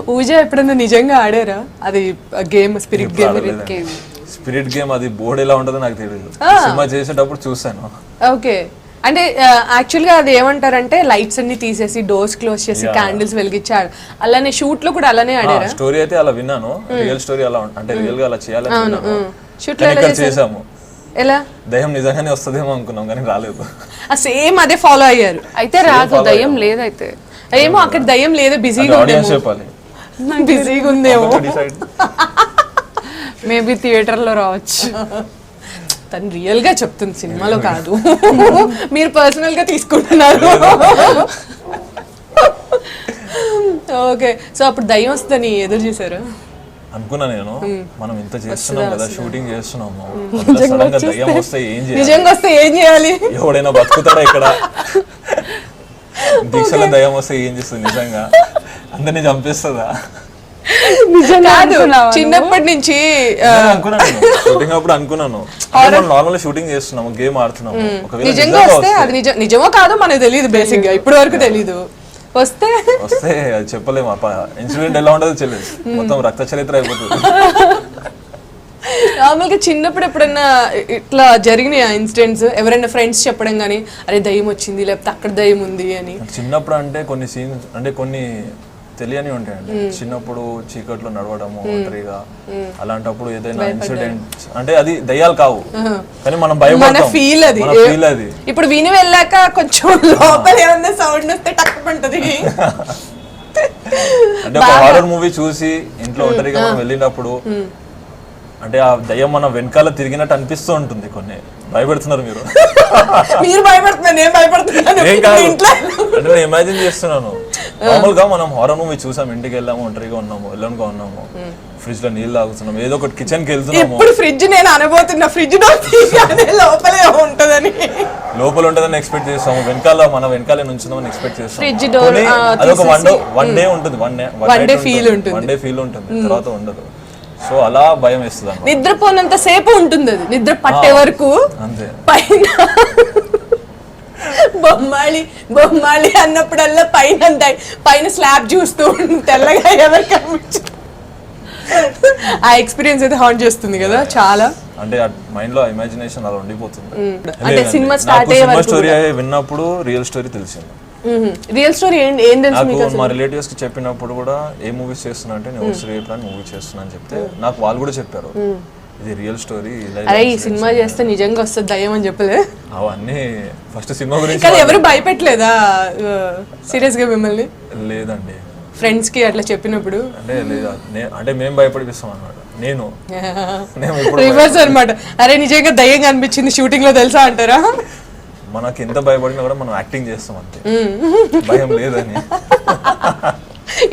పూజ ఎప్పుడన్నా నిజంగా ఆడారా అది game spirit game? Spirit game అది బోర్డు ఎలా ఉంటుందో నాకు తెలియదు, సినిమా చేసేటప్పుడు చూసాను. ఓకే, అంటే యాక్చువల్గా అది ఏమంటారంటే లైట్స్ అన్ని తీసేసి డోర్స్ క్లోజ్ చేసి క్యాండిల్స్ వెలిగించాడు, అలానే షూట్ లో కూడా అలానే ఆడారా? స్టోరీ అయితే అలా విన్నాను, రియల్ స్టోరీ అలా అంటే రియల్ గా అలా చేయాలని షూట్ లో చేసాము. ఎలా దయ్యం నిజంగానే వస్తుందేమో అనుకున్నాం కానీ రాలేదు. సేమ్ అదే ఫాలో అయ్యారు. అయితే రాదు, దయ్యం లేదైతే. ఏమో అక్కడ దయ్యం లేదు, బిజీగా చెప్పాలి, బిజీగా ఉందేమో. మేబీ థియేటర్ లో రావచ్చు. తను రియల్ గా చెప్తుంది, సినిమాలో కాదు. మీరు పర్సనల్ గా తీసుకుంటున్నారు. ఓకే, సో అప్పుడు దయ్యం వస్తుందని ఎదురు చూసారు అనుకున్నా నేను. మనం ఇంత చేస్తున్నాం కదా, షూటింగ్ చేస్తున్నాము, సడన్ గా దయ్యం వస్తే ఏం చేయాలి? నిజంగా వస్తే ఏం చేయాలి? ఎవడైనా బతుకుతాడా ఇక్కడ? దీక్షలో దయ్యం వస్తే ఏం చేస్తుంది? నిజంగా అందరినీ చంపేస్తుందా? కాదు, చిన్నప్పటి నుంచి షూటింగ్ అప్పుడు అనుకున్నాను, నార్మల్ షూటింగ్ చేస్తున్నాము, గేమ్ ఆడుతున్నాము, నిజంగా వస్తే అది నిజమో కాదో మనకు తెలియదు, బేసిక్ గా ఇప్పటి వరకు తెలీదు. వస్తే అది చెప్పలేము, ఇన్సిడెంట్ ఎలా ఉండదో తెలియదు, మొత్తం రక్త చరిత్ర అయిపోతుంది. నార్మల్గా చిన్నప్పుడు ఎప్పుడన్నా ఇట్లా జరిగిన ఇన్సిడెంట్స్, ఎవరైనా ఫ్రెండ్స్ చెప్పడం కానీ అరే దయ్యం వచ్చింది లేకపోతే అక్కడ దయ్యం ఉంది అని? చిన్నప్పుడు అంటే కొన్ని సీన్స్ అంటే కొన్ని తెలియని ఉంటాయండి. చిన్నప్పుడు చీకట్లో నడవడము ఒంటరిగా, అలాంటప్పుడు ఏదైనా ఇన్సిడెంట్ అంటే అది దయ్యాలు కావు కానీ మనం భయపడతాం, ఫీల్ అది. ఇప్పుడు విని వెళ్ళాక కొంచెం లోపల ఏమన్నా సౌండ్ వస్తే టక్కుమంటది. అంటే ఒక హారర్ మూవీ చూసి ఇంట్లో ఒంటరిగా మనం వెళ్ళినప్పుడు అంటే ఆ దయ్యం మన వెనకాల తిరిగినట్టు అనిపిస్తూ ఉంటుంది. కొన్ని భయపెడుతున్నారు మీరు, మీరు భయపడుతున్నారు, నేను భయపడుతున్నాను. అంటే నేను ఇమాజిన్ చేస్తున్నాను, నార్మల్ గా మనం హారర్ మూవీ చూసాం, ఇంటికి వెళ్ళాము, ఒంటరిగా ఉన్నాము, ఎల్లోన్గా ఉన్నాము, ఫ్రిడ్జ్ లో నీళ్ళు తాగుతున్నాము, ఏదో ఒకటి కిచెన్ కి వెళ్తున్నాము. ఇప్పుడు ఫ్రిడ్జ్ నేను అనబోతున్నా, ఫ్రిడ్జ్ లోపలే ఉంటదని, లోపల ఉంటదని ఎక్స్పెక్ట్ చేస్తాము, మన వెనకాలే నుంచుందామని ఎక్స్పెక్ట్ చేస్తాము. ఫ్రిడ్జ్ డోర్ అదొక వన్ డే ఉంటుంది, వన్ డే ఫీల్ ఉంటుంది, తర్వాత ఉండదు. సో అలా భయం వేస్తుంది. నిద్రపోనంత సేపు ఉంటుంది అది, నిద్ర పట్టే వరకు. అంతే. బొమ్మాళి అన్నప్పుడల్లా పైన స్లాబ్ చూస్తూ తెల్లగా ఎవరు కనిపించు. ఆ ఎక్స్పీరియన్స్ అయితే హాంట్ చేస్తుంది కదా చాలా. అంటే మైండ్ లో ఇమాజినేషన్ అలా ఉండిపోతుంది. అంటే సినిమా స్టార్ట్ అయ్యే స్టోరీ విన్నప్పుడు రియల్ స్టోరీ తెలిసింది. రియల్ స్టోరీ ఏం తెలుసు మీకు? మా రిలేటివ్స్ కి చెప్పినప్పుడు కూడా ఏ మూవీస్ చేస్తున్నా అంటే నేను శ్రీప్లాన్ మూవీ చేస్తున్నా అని చెప్తే నాకు వాళ్ళు కూడా చెప్పారు ఇది రియల్ స్టోరీ. అరే ఈ సినిమా చేస్తే నిజంగా వస్తుంది దయ్యం అని చెప్పలే? అవన్నీ ఫస్ట్ సినిమా గురించి. కానీ ఎవరు భయపెట్టలేదా సీరియస్ గా మిమ్మల్ని? లేదండి. ఫ్రెండ్స్ కి అట్లా చెప్పినప్పుడు అంటే లేదా అంటే మేము భయపడిపిస్తాం అన్నమాట. నేను రివర్స్ అన్నమాట. అరే నిజంగా దయ్యం కనిపించింది షూటింగ్ లో తెలుసా అంటారా? మనకి ఎంత భయపడినా కూడా మనం యాక్టింగ్ చేస్తాం అంతే, భయం లేదని.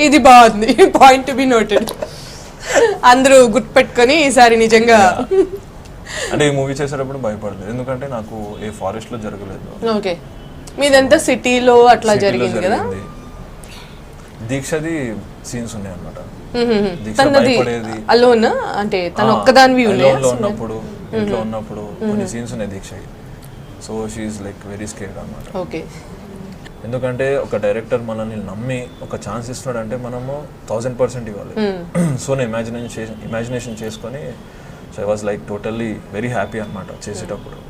ఇది బాగుంది, పాయింట్ టు బి నోటెడ్. అందరూ గుర్తుపెట్టుకొని ఈసారి నిజంగా. అంటే ఈ మూవీ చేసేటప్పుడు భయపడలేదు, ఎందుకంటే నాకు ఏ ఫారెస్ట్ లో జరగలేదు. ఓకే, మీదంతా సిటీలో అట్లా జరిగింది కదా. దీక్షది సీన్స్ ఉన్నాయి అన్నమాట. అలోన్ అంటే తను ఒక్కదానివి ఉన్నప్పుడు, ఇంట్లో ఉన్నప్పుడు కొన్ని సీన్స్ ఉన్నాయి దీక్షకి. So she is like very scared అన్నమాట. ఓకే, ఎందుకంటే ఒక డైరెక్టర్ మనల్ని నమ్మి ఒక ఛాన్స్ ఇస్తున్నాడు అంటే మనము 1000% ఇవ్వాలి. సో నేను ఇమాజినేషన్ చేసుకొని so I was like totally very happy అన్నమాట చేసేటప్పుడు.